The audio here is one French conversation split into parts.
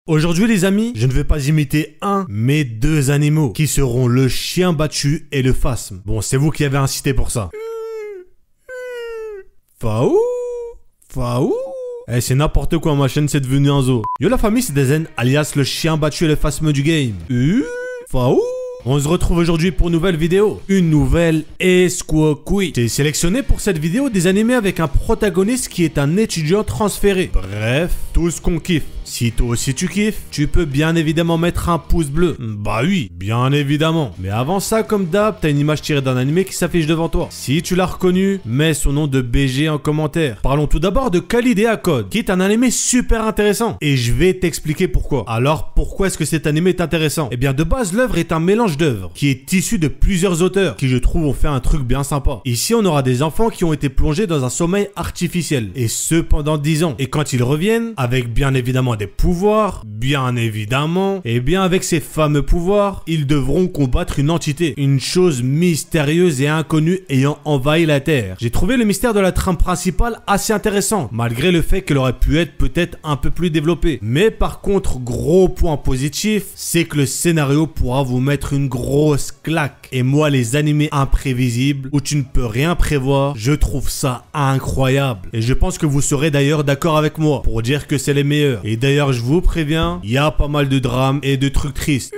Aujourd'hui les amis, je ne vais pas imiter un, mais deux animaux, qui seront le chien battu et le phasme. Bon, c'est vous qui avez incité pour ça. Faou, faou. Eh, c'est n'importe quoi, ma chaîne c'est devenu un zoo. Yo la famille, c'est Dezen, alias le chien battu et le phasme du game. Faou. On se retrouve aujourd'hui pour une nouvelle vidéo. Une nouvelle Esquoqui. J'ai sélectionné pour cette vidéo des animés avec un protagoniste qui est un étudiant transféré. Bref, tout ce qu'on kiffe. Si toi aussi tu kiffes, tu peux bien évidemment mettre un pouce bleu. Bah oui, bien évidemment. Mais avant ça, comme d'hab, t'as une image tirée d'un animé qui s'affiche devant toi. Si tu l'as reconnu, mets son nom de BG en commentaire. Parlons tout d'abord de Kalidea Code, qui est un animé super intéressant. Et je vais t'expliquer pourquoi. Alors, pourquoi est-ce que cet animé est intéressant? Eh bien, de base, l'œuvre est un mélange d'œuvres, qui est issu de plusieurs auteurs, qui je trouve ont fait un truc bien sympa. Ici, on aura des enfants qui ont été plongés dans un sommeil artificiel. Et ce, pendant 10 ans. Et quand ils reviennent, avec bien évidemment des pouvoirs, bien évidemment, et bien avec ces fameux pouvoirs, ils devront combattre une entité, une chose mystérieuse et inconnue ayant envahi la Terre. J'ai trouvé le mystère de la trame principale assez intéressant, malgré le fait qu'elle aurait pu être peut-être un peu plus développée. Mais par contre, gros point positif, c'est que le scénario pourra vous mettre une grosse claque. Et moi, les animés imprévisibles, où tu ne peux rien prévoir, je trouve ça incroyable. Et je pense que vous serez d'ailleurs d'accord avec moi, pour dire que c'est les meilleurs. Et d'ailleurs, je vous préviens, il y a pas mal de drames et de trucs tristes.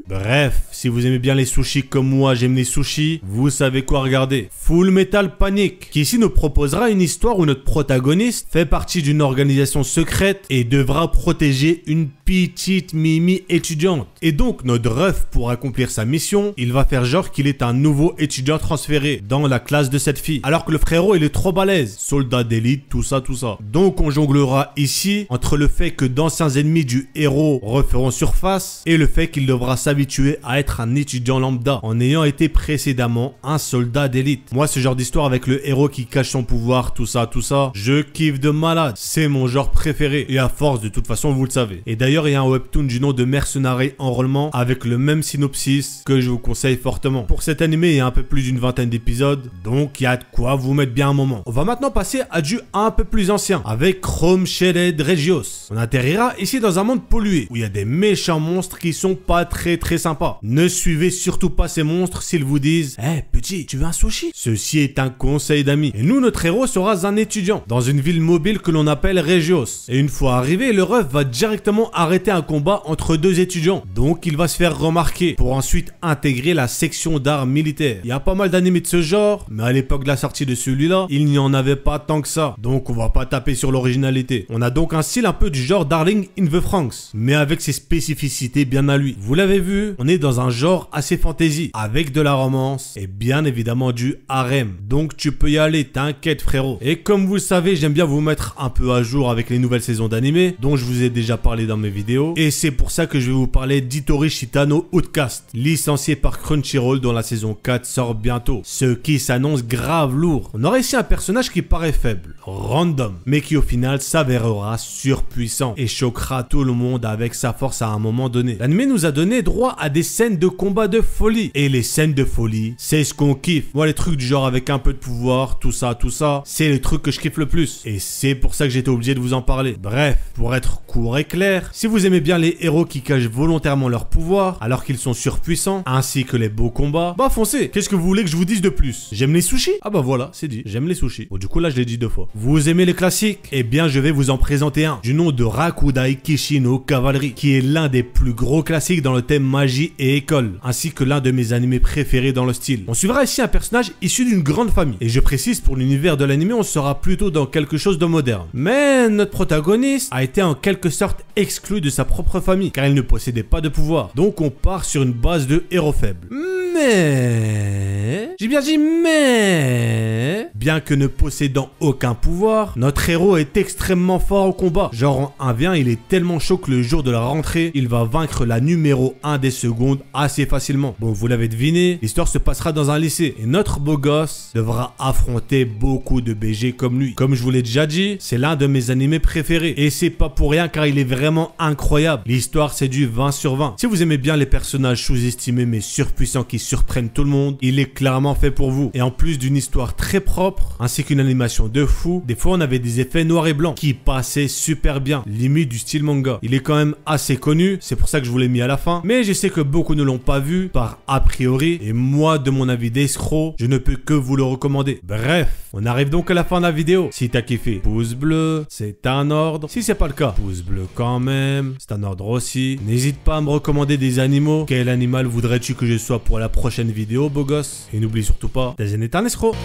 Bref, si vous aimez bien les sushis comme moi j'aime les sushis, vous savez quoi regarder. Full Metal Panic, qui ici nous proposera une histoire où notre protagoniste fait partie d'une organisation secrète et devra protéger une petite Mimi étudiante. Et donc notre ref, pour accomplir sa mission, il va faire genre qu'il est un nouveau étudiant transféré dans la classe de cette fille. Alors que le frérot il est trop balèze, soldat d'élite, tout ça. Donc on jonglera ici entre le fait que d'anciens ennemis du héros referont surface et le fait qu'il devra s'habituer à être un étudiant lambda en ayant été précédemment un soldat d'élite. Moi, ce genre d'histoire avec le héros qui cache son pouvoir, tout ça, je kiffe de malade. C'est mon genre préféré et à force, de toute façon, vous le savez. Et d'ailleurs, il y a un webtoon du nom de Mercenary Enrôlement avec le même synopsis que je vous conseille fortement. Pour cet animé, il y a un peu plus d'une vingtaine d'épisodes, donc il y a de quoi vous mettre bien un moment. On va maintenant passer à du un peu plus ancien avec Chrome Shaded Regios. On atterrira ici dans un monde pollué où il y a des méchants monstres qui sont pas très sympa. Ne suivez surtout pas ces monstres s'ils vous disent « Eh petit, tu veux un sushi ?» Ceci est un conseil d'amis. Et nous, notre héros sera un étudiant dans une ville mobile que l'on appelle Regios. Et une fois arrivé, le ref va directement arrêter un combat entre deux étudiants. Donc il va se faire remarquer pour ensuite intégrer la section d'art militaire. Il y a pas mal d'animés de ce genre, mais à l'époque de la sortie de celui-là, il n'y en avait pas tant que ça. Donc on va pas taper sur l'originalité. On a donc un style un peu du genre Darling in the Franxx, mais avec ses spécificités bien à lui. Vous l'avez vu, on est dans un genre assez fantasy, avec de la romance et bien évidemment du harem. Donc tu peux y aller, t'inquiète frérot. Et comme vous le savez, j'aime bien vous mettre un peu à jour avec les nouvelles saisons d'animé, dont je vous ai déjà parlé dans mes vidéos. Et c'est pour ça que je vais vous parler d'Hitori Shitano Outcast, licencié par Crunchyroll dont la saison 4 sort bientôt. Ce qui s'annonce grave lourd. On aura ici un personnage qui paraît faible, random, mais qui au final s'avérera surpuissant et choquera tout le monde avec sa force à un moment donné. L'animé nous a donné droit à des scènes de combat de folie. Et les scènes de folie, c'est ce qu'on kiffe. Moi, les trucs du genre avec un peu de pouvoir, tout ça, c'est les trucs que je kiffe le plus. Et c'est pour ça que j'étais obligé de vous en parler. Bref, pour être court et clair, si vous aimez bien les héros qui cachent volontairement leur pouvoir alors qu'ils sont surpuissants, ainsi que les beaux combats, bah foncez. Qu'est-ce que vous voulez que je vous dise de plus? J'aime les sushis? Ah bah voilà, c'est dit. J'aime les sushis. Bon, du coup, là, je l'ai dit 2 fois. Vous aimez les classiques? Eh bien, je vais vous en présenter un du nom de Rakudai Kishino Cavalry, qui est l'un des plus gros classiques dans le thème magie et école, ainsi que l'un de mes animés préférés dans le style. On suivra ici un personnage issu d'une grande famille, et je précise pour l'univers de l'animé, on sera plutôt dans quelque chose de moderne. Mais notre protagoniste a été en quelque sorte exclu de sa propre famille, car il ne possédait pas de pouvoir. Donc on part sur une base de héros faible. Mais... j'ai bien dit mais... bien que ne possédant aucun pouvoir, notre héros est extrêmement fort au combat. Genre en 1v1, il est tellement chaud que le jour de la rentrée, il va vaincre la numéro 1 des secondes assez facilement. Bon, vous l'avez deviné, l'histoire se passera dans un lycée et notre beau gosse devra affronter beaucoup de BG comme lui. Comme je vous l'ai déjà dit, c'est l'un de mes animés préférés et c'est pas pour rien car il est vraiment incroyable. L'histoire c'est du 20 sur 20. Si vous aimez bien les personnages sous-estimés mais surpuissants qui surprenne tout le monde. Il est clairement fait pour vous. Et en plus d'une histoire très propre, ainsi qu'une animation de fou, des fois on avait des effets noir et blanc qui passaient super bien, limite du style manga. Il est quand même assez connu, c'est pour ça que je vous l'ai mis à la fin. Mais je sais que beaucoup ne l'ont pas vu par a priori. Et moi, de mon avis d'escroc, je ne peux que vous le recommander. Bref, on arrive donc à la fin de la vidéo. Si t'as kiffé, pouce bleu, c'est un ordre. Si c'est pas le cas, pouce bleu quand même, c'est un ordre aussi. N'hésite pas à me recommander des animaux. Quel animal voudrais-tu que je sois pour la prochaine vidéo, beau gosse? Et n'oublie surtout pas, t'es un escroc.